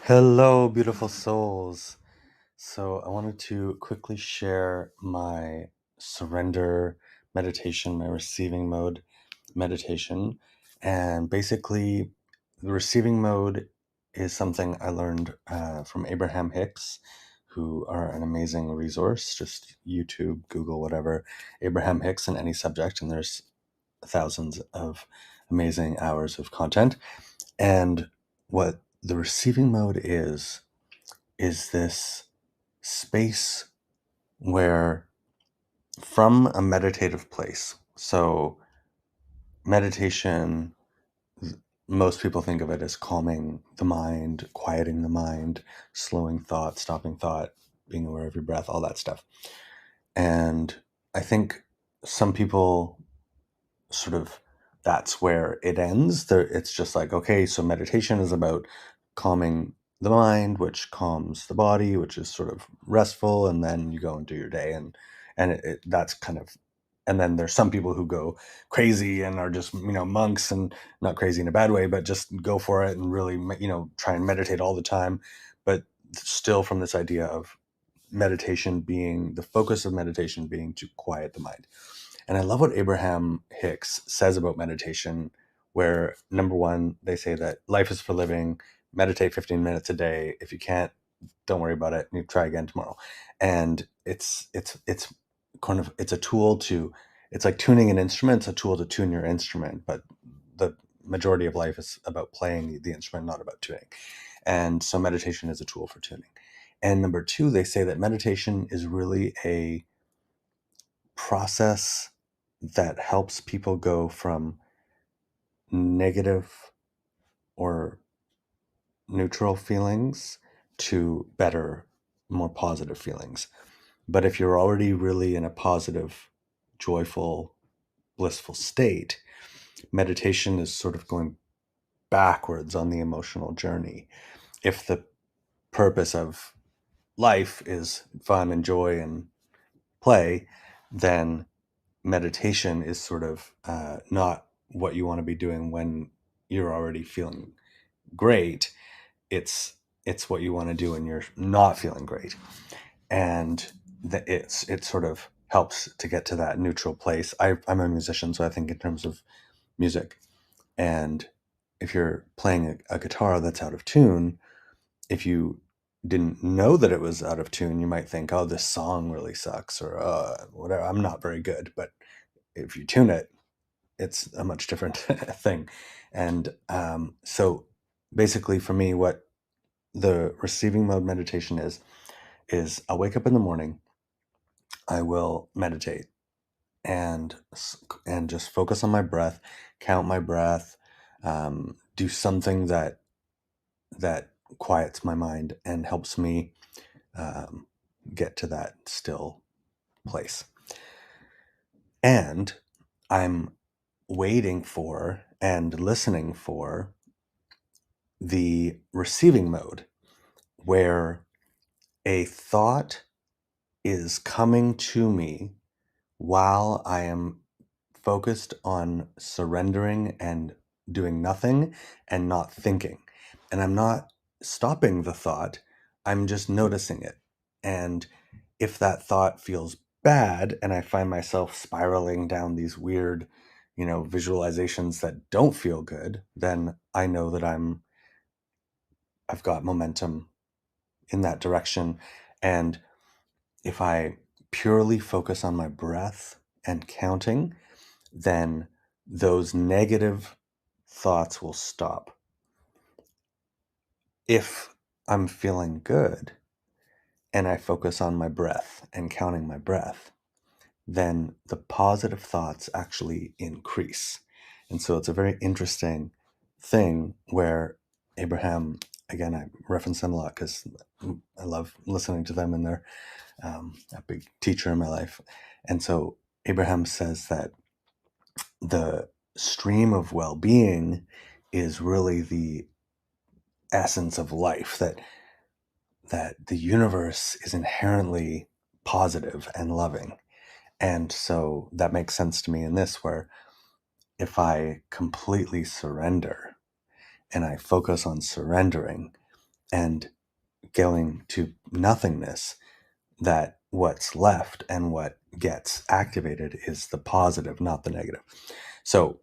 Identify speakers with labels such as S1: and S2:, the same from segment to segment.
S1: Hello, beautiful souls. So, I wanted to quickly share my surrender meditation, my receiving mode meditation. And basically, the receiving mode is something I learned from Abraham Hicks, who are an amazing resource. Just YouTube, Google, whatever, Abraham Hicks in any subject, and there's thousands of amazing hours of content. And what the receiving mode is this space where, from a meditative place, so meditation, most people think of it as calming the mind, quieting the mind, slowing thought, stopping thought, being aware of your breath, all that stuff. And I think some people sort of, that's where it ends. It's just like, okay, so meditation is about calming the mind, which calms the body, which is sort of restful, and then you go and do your day, and that's kind of. And then there's some people who go crazy and are just monks, and not crazy in a bad way, but just go for it and really try and meditate all the time, but still from this idea of meditation being the focus of meditation being to quiet the mind. And I love what Abraham Hicks says about meditation, where number one, they say that life is for living, meditate 15 minutes a day. If you can't, don't worry about it. You try again tomorrow. And it's kind of, it's a tool to, it's like tuning an instrument. It's a tool to tune your instrument, but the majority of life is about playing the instrument, not about tuning. And so meditation is a tool for tuning. And number two, they say that meditation is really a process that helps people go from negative or neutral feelings to better, more positive feelings. But if you're already really in a positive, joyful, blissful state, meditation is sort of going backwards on the emotional journey. If the purpose of life is fun and joy and play, then meditation is sort of not what you want to be doing when you're already feeling great. It's what you want to do when you're not feeling great, and it sort of helps to get to that neutral place. I'm a musician, so I think in terms of music. And if you're playing a guitar that's out of tune, if you didn't know that it was out of tune, you might think, oh, this song really sucks, or whatever, I'm not very good. But if you tune it, it's a much different thing. And so basically for me, what the receiving mode meditation is I'll wake up in the morning, I will meditate, and and just focus on my breath, count my breath, do something that quiets my mind and helps me um, get to that still place. And I'm waiting for and listening for the receiving mode, where a thought is coming to me while I am focused on surrendering and doing nothing and not thinking. And I'm not stopping the thought, I'm just noticing it. And if that thought feels bad and I find myself spiraling down these weird, visualizations that don't feel good, then I know that I've got momentum in that direction. And if I purely focus on my breath and counting, then those negative thoughts will stop. If I'm feeling good and I focus on my breath and counting my breath, then the positive thoughts actually increase. And so it's a very interesting thing where Abraham, again, I reference them a lot because I love listening to them, and they're a big teacher in my life. And so Abraham says that the stream of well-being is really the essence of life, that the universe is inherently positive and loving. And so that makes sense to me in this, where if I completely surrender and I focus on surrendering, and going to nothingness, that what's left and what gets activated is the positive, not the negative. So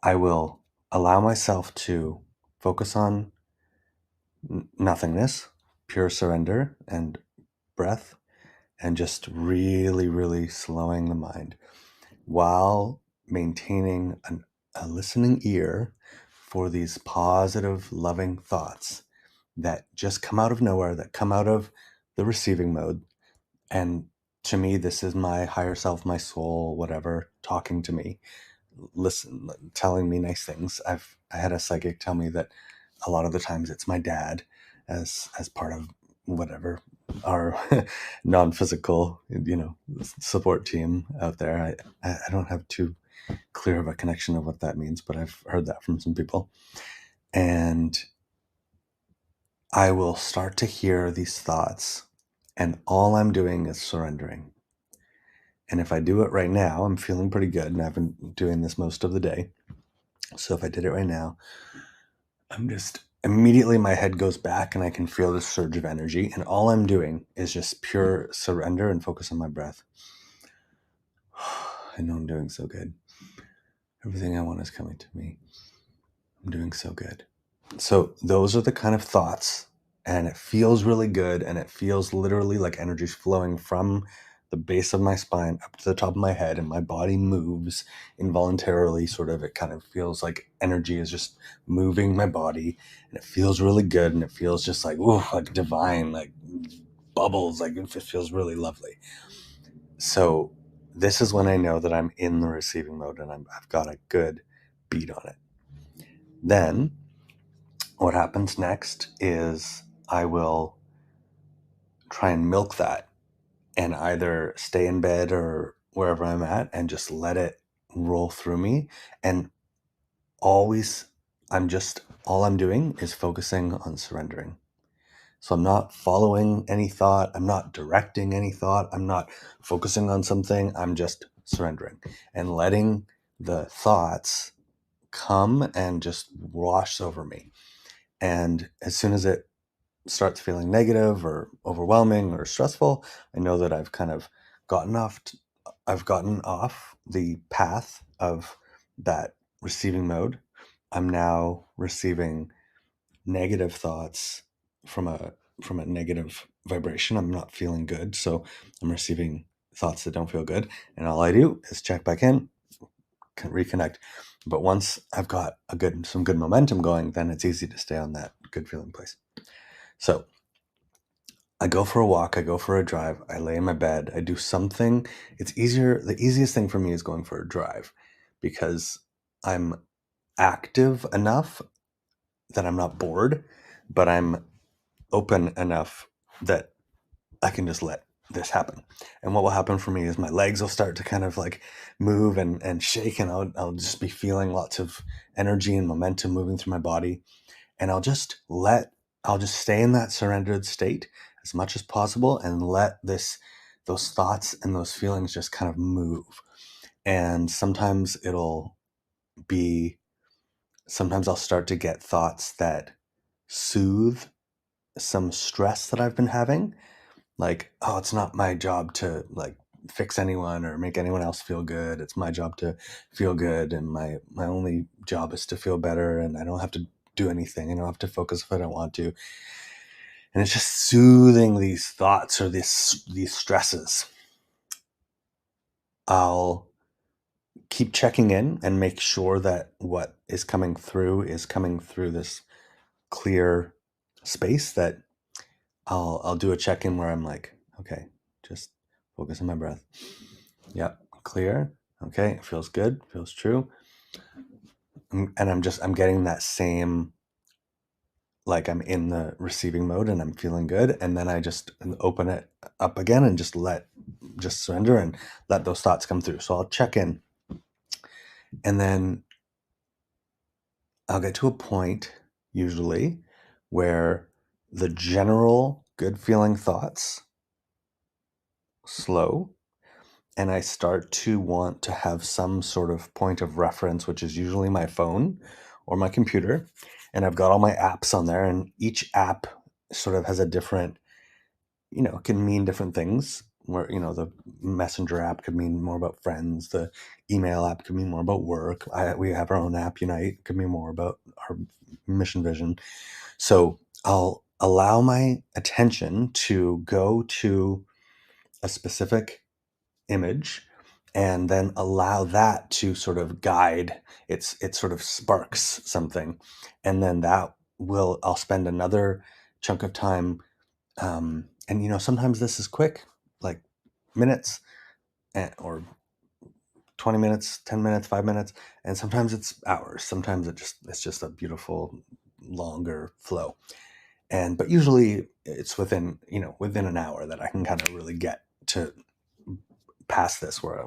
S1: I will allow myself to focus on nothingness, pure surrender and breath, and just really, really slowing the mind while maintaining a listening ear for these positive, loving thoughts that just come out of nowhere, that come out of the receiving mode. And to me, this is my higher self, my soul, whatever, talking to me, listen, telling me nice things. I had a psychic tell me that a lot of the times it's my dad as part of whatever our non-physical, support team out there. I don't have too clear of a connection of what that means, but I've heard that from some people. And I will start to hear these thoughts, and all I'm doing is surrendering. And if I do it right now, I'm feeling pretty good, and I've been doing this most of the day. So if I did it right now, I'm just immediately my head goes back and I can feel this surge of energy. And all I'm doing is just pure surrender and focus on my breath. I know I'm doing so good. Everything I want is coming to me. I'm doing so good. So those are the kind of thoughts, and it feels really good. And it feels literally like energy's flowing from the base of my spine up to the top of my head, and my body moves involuntarily. Sort of, it kind of feels like energy is just moving my body, and it feels really good. And it feels just like, ooh, like divine, like bubbles, like it feels really lovely. So this is when I know that I'm in the receiving mode, and I've got a good beat on it. Then what happens next is I will try and milk that, and either stay in bed or wherever I'm at and just let it roll through me. And always, all I'm doing is focusing on surrendering. So I'm not following any thought. I'm not directing any thought. I'm not focusing on something. I'm just surrendering and letting the thoughts come and just wash over me. And as soon as it starts feeling negative or overwhelming or stressful, I know that I've kind of I've gotten off the path of that receiving mode. I'm now receiving negative thoughts from a negative vibration. I'm not feeling good, so I'm receiving thoughts that don't feel good, and all I do is check back in, can reconnect. But once I've got some good momentum going, then it's easy to stay on that good feeling place. So I go for a walk, I go for a drive, I lay in my bed, I do something. It's easier. The easiest thing for me is going for a drive, because I'm active enough that I'm not bored, but I'm open enough that I can just let this happen. And what will happen for me is my legs will start to kind of like move and shake, and I'll just be feeling lots of energy and momentum moving through my body. And I'll just stay in that surrendered state as much as possible, and let those thoughts and those feelings just kind of move. And sometimes I'll start to get thoughts that soothe some stress that I've been having. Like, oh, it's not my job to like fix anyone or make anyone else feel good. It's my job to feel good, and my only job is to feel better, and I don't have to do anything. I don't have to focus if I don't want to. And it's just soothing these thoughts or these stresses. I'll keep checking in and make sure that what is coming through this clear space. That I'll do a check-in where I'm like, okay, just focus on my breath. Yep, clear. Okay, it feels good, feels true. And I'm getting that same, like I'm in the receiving mode and I'm feeling good. And then I just open it up again and just surrender and let those thoughts come through. So I'll check in, and then I'll get to a point usually where the general good feeling thoughts slow, and I start to want to have some sort of point of reference, which is usually my phone or my computer. And I've got all my apps on there, and each app sort of has a different, can mean different things. Where, the messenger app could mean more about friends. The email app could mean more about work. We have our own app, Unite, could mean more about our mission vision. So I'll allow my attention to go to a specific image and then allow that to sort of guide. It sort of sparks something, and then I'll spend another chunk of time, and sometimes this is quick, like minutes, or 20 minutes, 10 minutes, 5 minutes, and sometimes it's hours. Sometimes it's just a beautiful longer flow. But usually it's within an hour that I can kind of really get to past this, where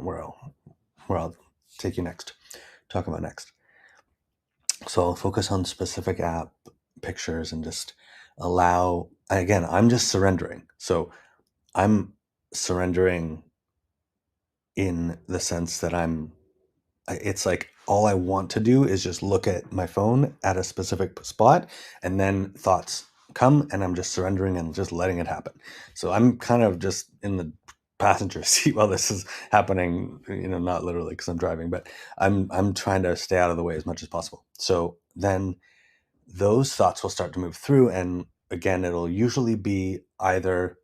S1: I'll take you next, talk about next. So I'll focus on specific app pictures and just again, I'm just surrendering. So I'm surrendering in the sense that it's like all I want to do is just look at my phone at a specific spot, and then thoughts come, and I'm just surrendering and just letting it happen. So I'm kind of just in the passenger seat while this is happening, not literally because I'm driving, but I'm trying to stay out of the way as much as possible. So then those thoughts will start to move through, and again, it'll usually be either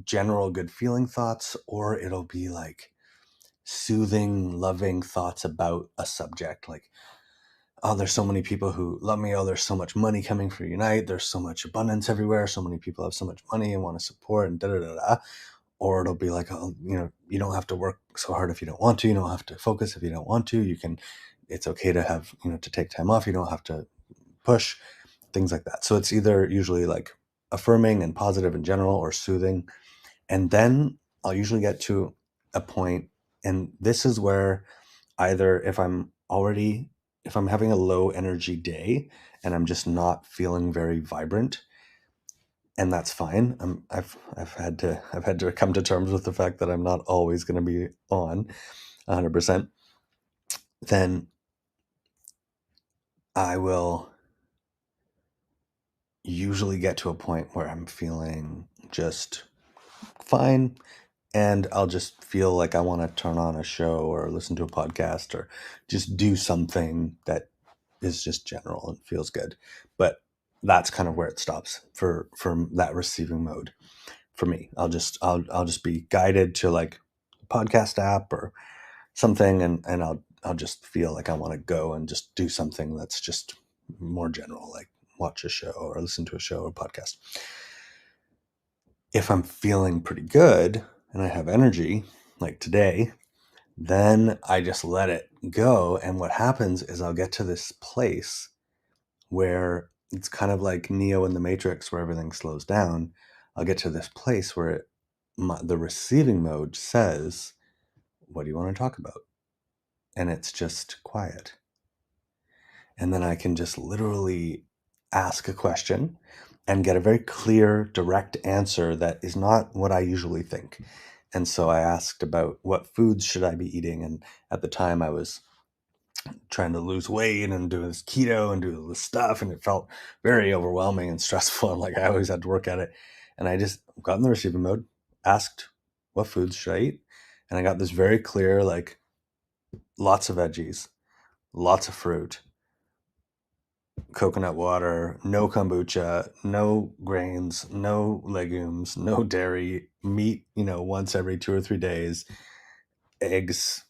S1: general good feeling thoughts, or it'll be like soothing, loving thoughts about a subject, like, oh, there's so many people who love me. Oh, there's so much money coming for Unite. There's so much abundance everywhere. So many people have so much money and want to support, and da da da da. Or it'll be like, oh, you don't have to work so hard if you don't want to. You don't have to focus if you don't want to. It's okay to have, to take time off. You don't have to push, things like that. So it's either usually like affirming and positive in general, or soothing. And then I'll usually get to a point, and this is where either if I'm having a low energy day and I'm just not feeling very vibrant, and that's fine. I've had to come to terms with the fact that I'm not always going to be on 100%. Then I will usually get to a point where I'm feeling just fine, and I'll just feel like I want to turn on a show or listen to a podcast or just do something that is just general and feels good. But that's kind of where it stops for that receiving mode for me. I'll just be guided to like a podcast app or something, and I'll just feel like I want to go and just do something that's just more general, like watch a show or listen to a show or podcast. If I'm feeling pretty good and I have energy, like today, then I just let it go. And what happens is I'll get to this place where it's kind of like Neo in the Matrix, where everything slows down. I'll get to this place where the receiving mode says, what do you want to talk about? And it's just quiet. And then I can just literally ask a question and get a very clear, direct answer that is not what I usually think. And so I asked about what foods should I be eating. And at the time I was trying to lose weight and doing this keto and do all this stuff. And it felt very overwhelming and stressful. And like, I always had to work at it. And I just got in the receiving mode, asked what foods should I eat? And I got this very clear, like, lots of veggies, lots of fruit, coconut water, no kombucha, no grains, no legumes, no dairy, meat, once every 2 or 3 days, eggs,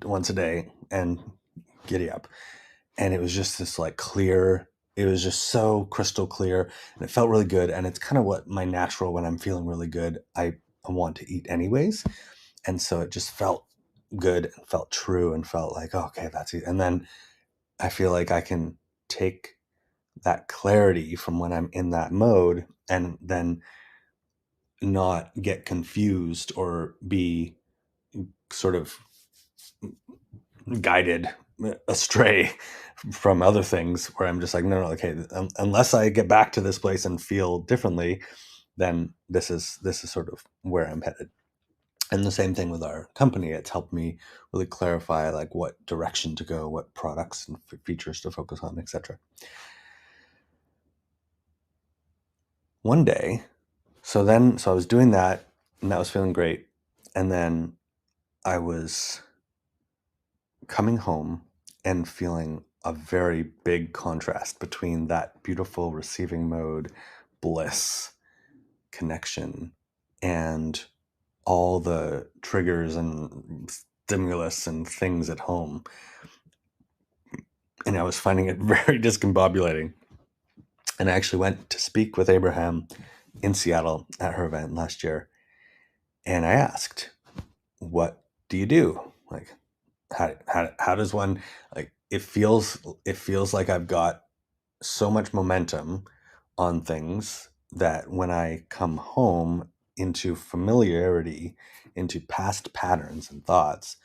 S1: once a day, and giddy up. And it was just this like clear, it was just so crystal clear, and it felt really good. And it's kind of what my natural, when I'm feeling really good, I want to eat anyways. And so it just felt good and felt true and felt like, oh, okay, that's it. And then I feel like I can take that clarity from when I'm in that mode and then not get confused or be sort of guided astray from other things, where I'm just like, no, okay, unless I get back to this place and feel differently, then this is sort of where I'm headed. And the same thing with our company. It's helped me really clarify like what direction to go, what products and features to focus on, etc. one day, so I was doing that, and that was feeling great. And then I was coming home and feeling a very big contrast between that beautiful receiving mode, bliss, connection, and all the triggers and stimulus and things at home. And I was finding it very discombobulating. And I actually went to speak with Abraham in Seattle at her event last year. And I asked, what do you do? Like, how does one, like, it feels like I've got so much momentum on things that when I come home into familiarity, into past patterns and thoughts,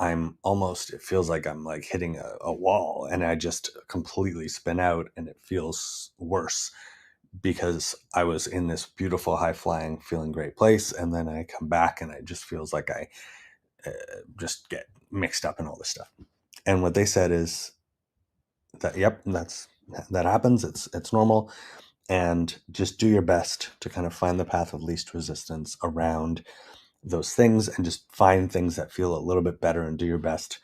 S1: it feels like I'm like hitting a wall, and I just completely spin out, and it feels worse because I was in this beautiful, high flying, feeling great place. And then I come back and it just feels like I just get mixed up in all this stuff. And what they said is that, yep, that happens. It's normal. And just do your best to kind of find the path of least resistance around those things, and just find things that feel a little bit better, and do your best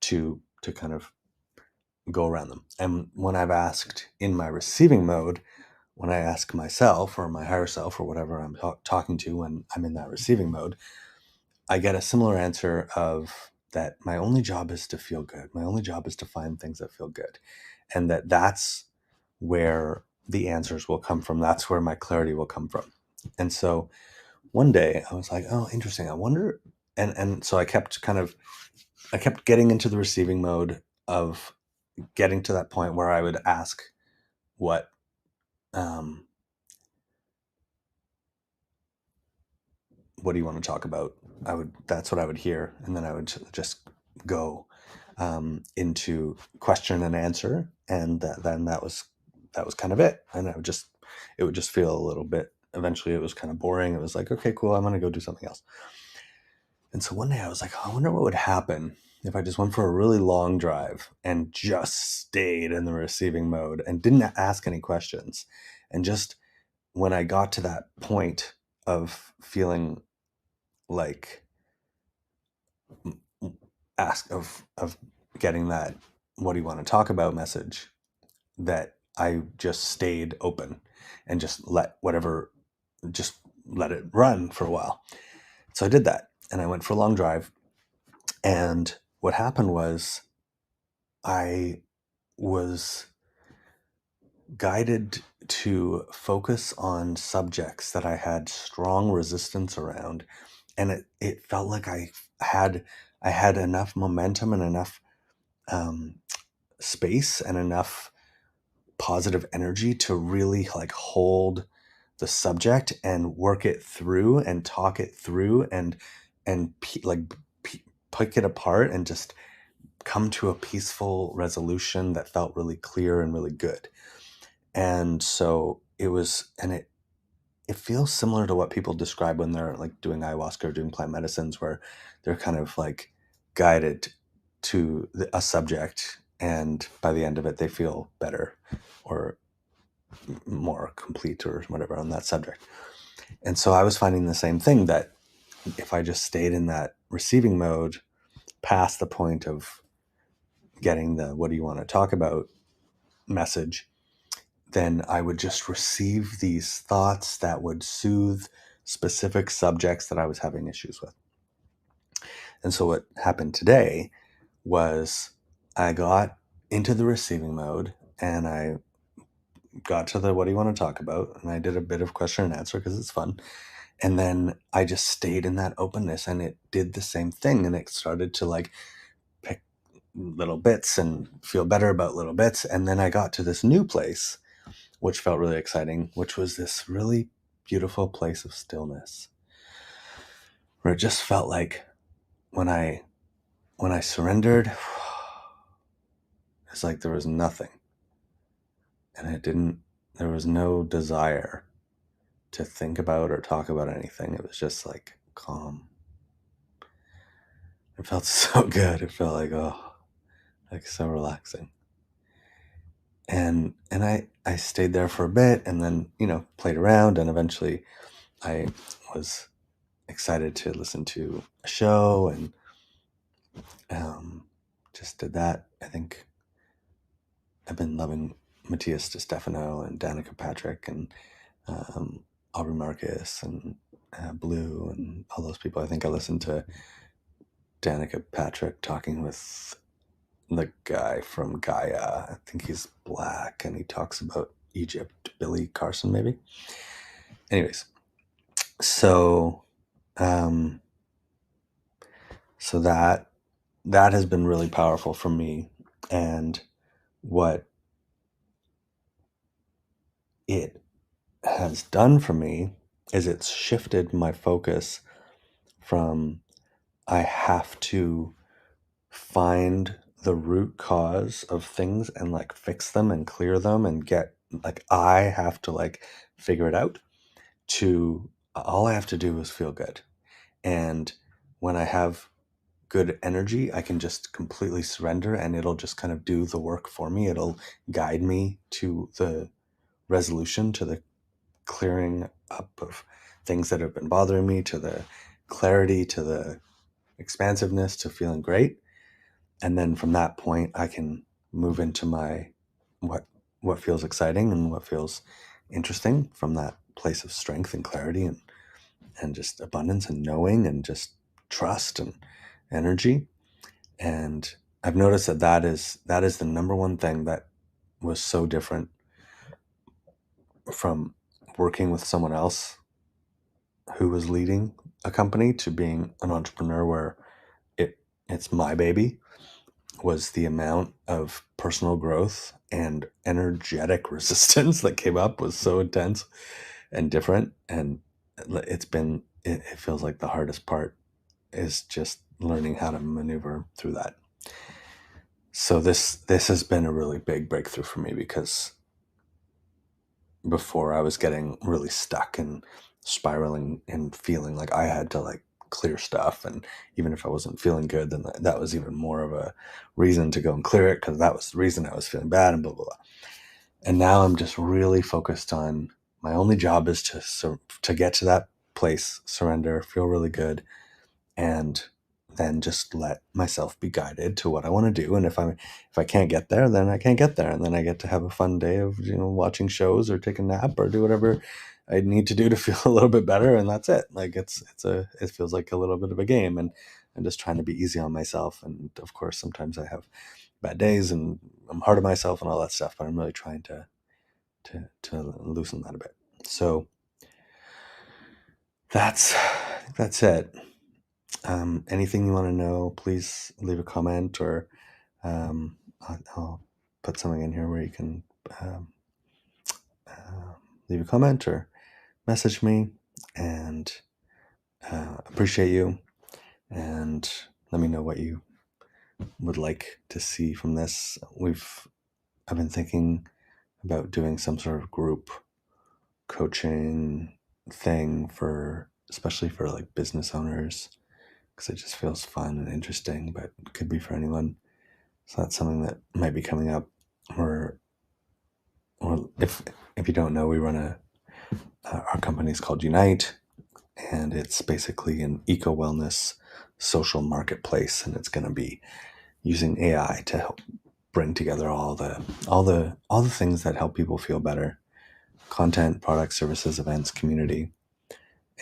S1: to kind of go around them. And when I've asked in my receiving mode, when I ask myself or my higher self or whatever I'm talking to when I'm in that receiving mode, I get a similar answer of that my only job is to feel good. My only job is to find things that feel good. And that's where the answers will come from. That's where my clarity will come from. And so one day I was like, oh, interesting. I wonder. And so I kept getting into the receiving mode of getting to that point where I would ask what, what do you want to talk about? That's what I would hear. And then I would just go into question and answer. And then that was kind of it. And it would just feel a little bit, eventually it was kind of boring. It was like, okay, cool. I'm going to go do something else. And so one day I was like, oh, I wonder what would happen if I just went for a really long drive and just stayed in the receiving mode and didn't ask any questions. And just when I got to that point of feeling like of getting that what do you want to talk about message, that I just stayed open and just let it run for a while. So I did that, and I went for a long drive. And what happened was I was guided to focus on subjects that I had strong resistance around. And it felt like I had enough momentum and enough space and enough positive energy to really like hold the subject and work it through and talk it through and pick it apart and just come to a peaceful resolution that felt really clear and really good. And so it feels similar to what people describe when they're like doing ayahuasca or doing plant medicines, where they're kind of like guided to a subject, and by the end of it they feel better or more complete or whatever on that subject. And so I was finding the same thing, that if I just stayed in that receiving mode past the point of getting the what do you want to talk about message, then I would just receive these thoughts that would soothe specific subjects that I was having issues with. And so what happened today was I got into the receiving mode, and I got to the what do you want to talk about, and I did a bit of question and answer because it's fun. And then I just stayed in that openness, and it did the same thing, and it started to like pick little bits and feel better about little bits. And then I got to this new place, which felt really exciting, which was this really beautiful place of stillness, where it just felt like when I surrendered, it's like there was nothing, and there was no desire to think about or talk about anything. It was just like calm. It felt so good. It felt like, oh, so relaxing. I stayed there for a bit, and then, played around, and eventually I was excited to listen to a show, and just did that. I think I've been loving Matthias DeStefano and Danica Patrick and um, Aubrey Marcus and Blue and all those people. I think I listened to Danica Patrick talking with the guy from Gaia. I think he's black and he talks about Egypt, Billy Carson, maybe. Anyways, so um, so that has been really powerful for me, and what it has done for me is it's shifted my focus from I have to find the root cause of things and like fix them and clear them and get like I have to like figure it out, to all I have to do is feel good. And when I have good energy, I can just completely surrender and it'll just kind of do the work for me. It'll guide me to the resolution, to the clearing up of things that have been bothering me, to the clarity, to the expansiveness, to feeling great. And then from that point I can move into my what feels exciting and what feels interesting from that place of strength and clarity and just abundance and knowing and just trust and energy. And I've noticed that is the number one thing that was so different from working with someone else who was leading a company to being an entrepreneur where it's my baby, was the amount of personal growth and energetic resistance that came up was so intense and different. And it feels like the hardest part is just learning how to maneuver through that. So this has been a really big breakthrough for me, because before I was getting really stuck and spiraling and feeling like I had to like clear stuff, and even if I wasn't feeling good, then that was even more of a reason to go and clear it, because that was the reason I was feeling bad and blah blah blah. And now I'm just really focused on my only job is to get to that place, surrender, feel really good, and then just let myself be guided to what I want to do. And if I can't get there, then I can't get there, and then I get to have a fun day of watching shows or take a nap or do whatever I need to do to feel a little bit better, and that's it. Like it feels like a little bit of a game, and I'm just trying to be easy on myself. And of course, sometimes I have bad days and I'm hard on myself and all that stuff, but I'm really trying to loosen that a bit. So that's it. Anything you want to know, please leave a comment, or I'll put something in here where you can um, leave a comment or message me, and appreciate you, and let me know what you would like to see from this. I've been thinking about doing some sort of group coaching thing especially for like business owners, because it just feels fun and interesting, but it could be for anyone. So that's something that might be coming up. Or if you don't know, we run our company is called Unite, and it's basically an eco wellness social marketplace, and it's going to be using AI to help bring together all the things that help people feel better: content, products, services, events, community,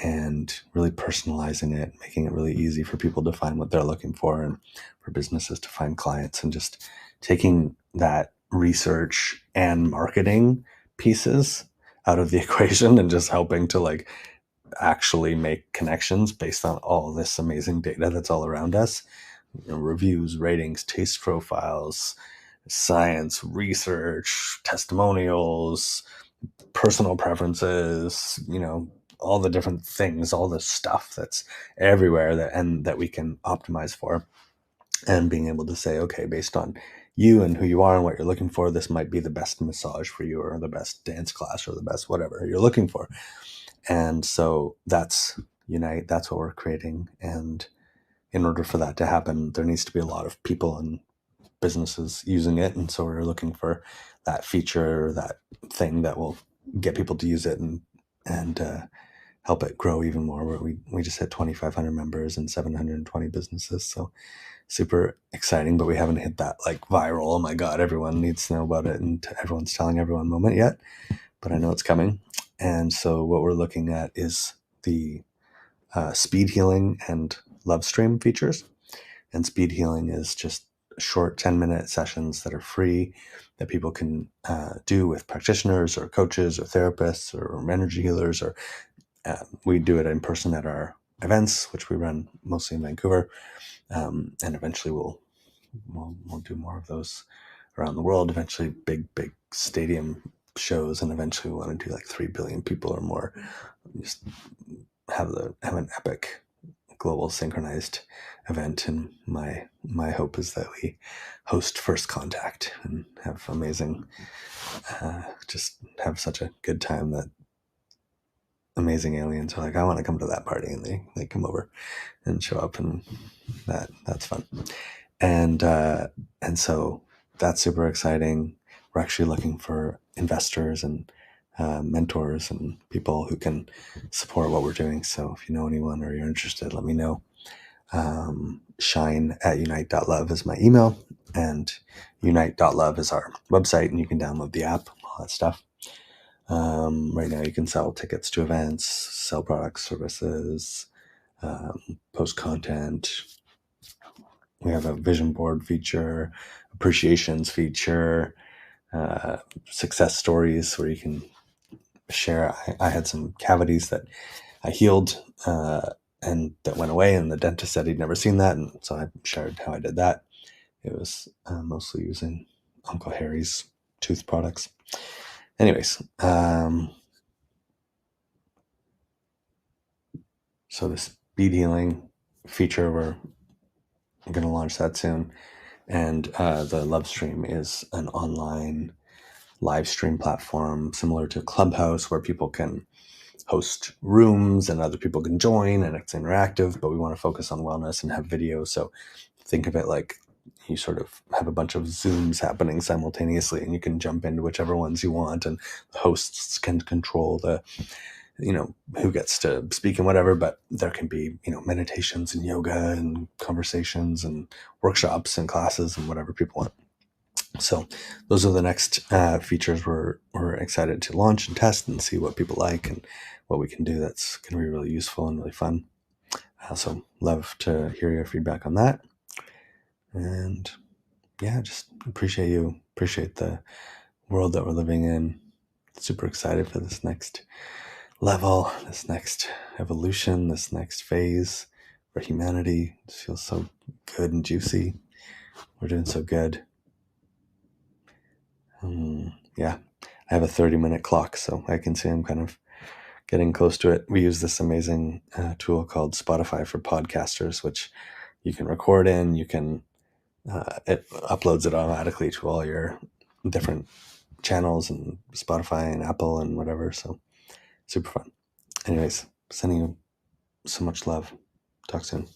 S1: and really personalizing it, making it really easy for people to find what they're looking for, and for businesses to find clients, and just taking that research and marketing pieces out of the equation and just helping to like actually make connections based on all this amazing data that's all around us. Reviews, ratings, taste profiles, science, research, testimonials, personal preferences, all the different things, all the stuff that's everywhere that we can optimize for, and being able to say, okay, based on you and who you are and what you're looking for, this might be the best massage for you, or the best dance class, or the best whatever you're looking for. And so that's Unite, that's what we're creating. And in order for that to happen, there needs to be a lot of people and businesses using it. And so we're looking for that feature, that thing that will get people to use it and help it grow even more. Where we just hit 2,500 members and 720 businesses. So super exciting, but we haven't hit that like viral, oh my God, everyone needs to know about it and everyone's telling everyone moment yet. But I know it's coming. And so what we're looking at is the speed healing and love stream features. And speed healing is just short 10-minute sessions that are free that people can do with practitioners or coaches or therapists or energy healers, or we do it in person at our events, which we run mostly in Vancouver. And eventually we'll do more of those around the world, eventually big stadium shows, and eventually we want to do like 3 billion people or more. Just have an epic global synchronized event, and my hope is that we host First Contact and have amazing just have such a good time that amazing aliens are like, I want to come to that party, and they come over and show up, and that's fun. And so that's super exciting. We're actually looking for investors and mentors and people who can support what we're doing. So if you know anyone or you're interested, let me know. shine@unite.love is my email, and unite.love is our website, and you can download the app, all that stuff. Right now you can sell tickets to events, sell products, services, post content. We have a vision board feature, appreciations feature, success stories where you can share. I had some cavities that I healed and that went away, and the dentist said he'd never seen that, and so I shared how I did that. It was mostly using Uncle Harry's tooth products. Anyways, so the speed healing feature, we're going to launch that soon. And the Love Stream is an online live stream platform similar to Clubhouse, where people can host rooms and other people can join, and it's interactive, but we want to focus on wellness and have video. So think of it like you sort of have a bunch of Zooms happening simultaneously, and you can jump into whichever ones you want, and the hosts can control who gets to speak and whatever, but there can be, meditations and yoga and conversations and workshops and classes and whatever people want. So those are the next features we're excited to launch and test and see what people like and what we can do that's going to be really useful and really fun. So love to hear your feedback on that. And yeah, just appreciate the world that we're living in. Super excited for this next level, this next evolution, this next phase for humanity. It feels so good and juicy. We're doing so good. Yeah, I have a 30-minute clock, so I can see I'm kind of getting close to it. We use this amazing tool called Spotify for podcasters, which you can record in. You can it uploads it automatically to all your different channels and Spotify and Apple and whatever. So super fun. Anyways, sending you so much love. Talk soon.